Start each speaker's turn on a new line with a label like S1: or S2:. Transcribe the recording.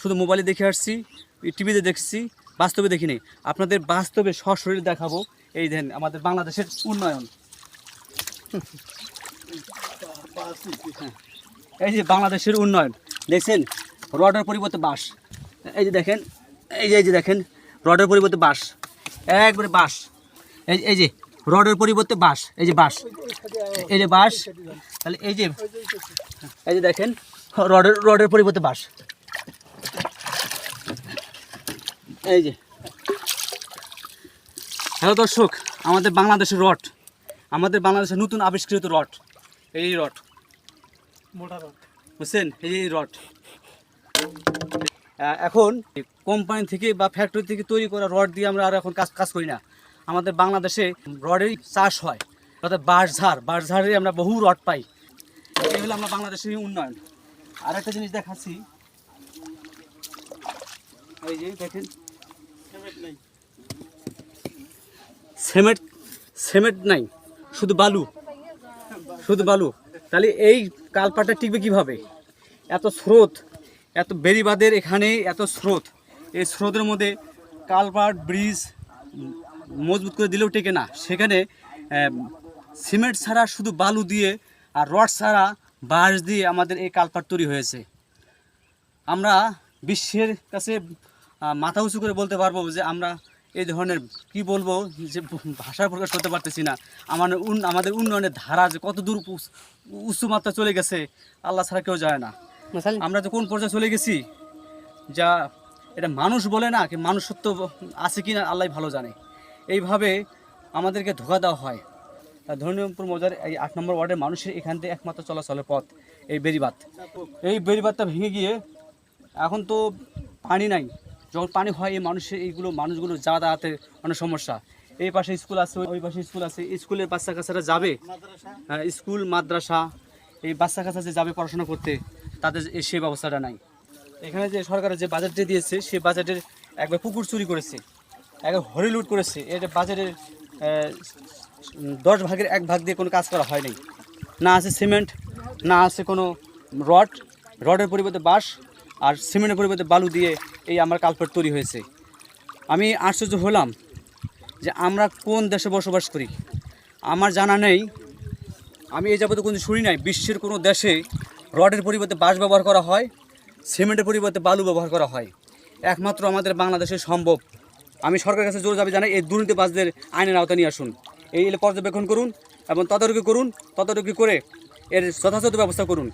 S1: শুধু মোবাইলে দেখে আসছি, টিভিতে দেখছি, বাস্তবে দেখিনি। আপনাদের বাস্তবে সশরীরে দেখাবো। এই দেন আমাদের বাংলাদেশের উন্নয়ন। এই যে বাংলাদেশের উন্নয়ন দেখছেন, রডের পরিবর্তে বাঁশ। এই যে দেখেন, এই যে দেখেন, রডের পরিবর্তে বাঁশ, একবারে বাঁশ। এই যে রডের পরিবর্তে বাঁশ, এই যে বাঁশ, এই যে বাঁশ। তাহলে এই যে দেখেন, রডের পরিবর্তে বাঁশ। এই যে হ্যালো দর্শক, আমাদের বাংলাদেশের রড, আমাদের বাংলাদেশের নতুন আবিষ্কৃত রড, এই রড, মোটা রড, বুঝছেন? এই রড এখন কোম্পানি থেকে বা ফ্যাক্টরি থেকে তৈরি করা রড দিয়ে আমরা আর এখন কাজ করি না। আমাদের বাংলাদেশে রডেরই চাষ হয়, অর্থাৎ বাঁশঝাড়ে আমরা বহু রড পাই। এই হলো আমরা বাংলাদেশের উন্নয়ন। আর একটা জিনিস দেখাচ্ছি, এই যে দেখেন, সিমেন্ট নাই, শুধু বালু। তাহলে এই কালপাটটা টিকবে কিভাবে? এত স্রোত, এত বেড়িবাঁধের এখানে এত স্রোত, এই স্রোতের মধ্যে কালপাট ব্রিজ মজবুত করে দিলেও টেকে না। সেখানে সিমেন্ট ছাড়া শুধু বালু দিয়ে আর রড ছাড়া বাঁশ দিয়ে আমাদের এই কালপাট তৈরি হয়েছে। আমরা বিশ্বের কাছে মাথা উঁচু করে বলতে পারবো যে আমরা এই ধরনের, কি বলবো, যে ভাষায় প্রকাশ করতে পারতেছি না। আমাদের উন্নয়নের ধারা যে কত দূর উচ্চ মাত্রা চলে গেছে, আল্লাহ ছাড়া কেউ যায় না। আমরা যে কোন পর্যায়ে চলে গেছি, যা এটা মানুষ বলে না, কি মানুষত্ব আছে কি না আল্লাহ ভালো জানে। এইভাবে আমাদেরকে ধোঁকা দেওয়া হয়। ধর্মপুর মৌজার এই 8 নম্বর ওয়ার্ডের মানুষের এখান থেকে একমাত্র চলাচলের পথ এই বেড়িবাঁধ। এই বেড়িবাঁধটা ভেঙে গিয়ে এখন তো পানি নাই। যখন পানি হয় এই মানুষগুলো যাতায়াতের অনেক সমস্যা। এই পাশে স্কুল আছে, ওই পাশে স্কুল আছে, স্কুলের বাচ্চা কাচ্চারা যাবে, স্কুল মাদ্রাসা, এই বাচ্চা কাচ্চা যে যাবে পড়াশোনা করতে, তাদের সেই ব্যবস্থাটা নাই। এখানে যে সরকারের যে বাজেটটা দিয়েছে, সেই বাজেটের একবার পুকুর চুরি করেছে, একবার হরি লুট করেছে। এটা বাজেটের 10 ভাগের 1 ভাগ দিয়ে কোনো কাজ করা হয়নি। না আছে সিমেন্ট, না আছে কোনো রডের পরিবর্তে বাঁশ আর সিমেন্টের পরিবর্তে বালু দিয়ে এই আমার কালপাট তৈরি হয়েছে। আমি আশ্চর্য হলাম যে আমরা কোন দেশে বসবাস করি। আমার জানা নেই, আমি এই যাবতে কোনো শুনি নাই বিশ্বের কোনো দেশে রডের পরিবর্তে বাঁশ ব্যবহার করা হয়, সিমেন্টের পরিবর্তে বালু ব্যবহার করা হয়। একমাত্র আমাদের বাংলাদেশে সম্ভব। আমি সরকারের কাছে জোর দাবি জানাই, এই দুর্নীতিবাজদের আইনের আওতায় নিয়ে আসুন, এই পর্যবেক্ষণ করুন এবং তদারকি করে এর যথাযথ ব্যবস্থা করুন।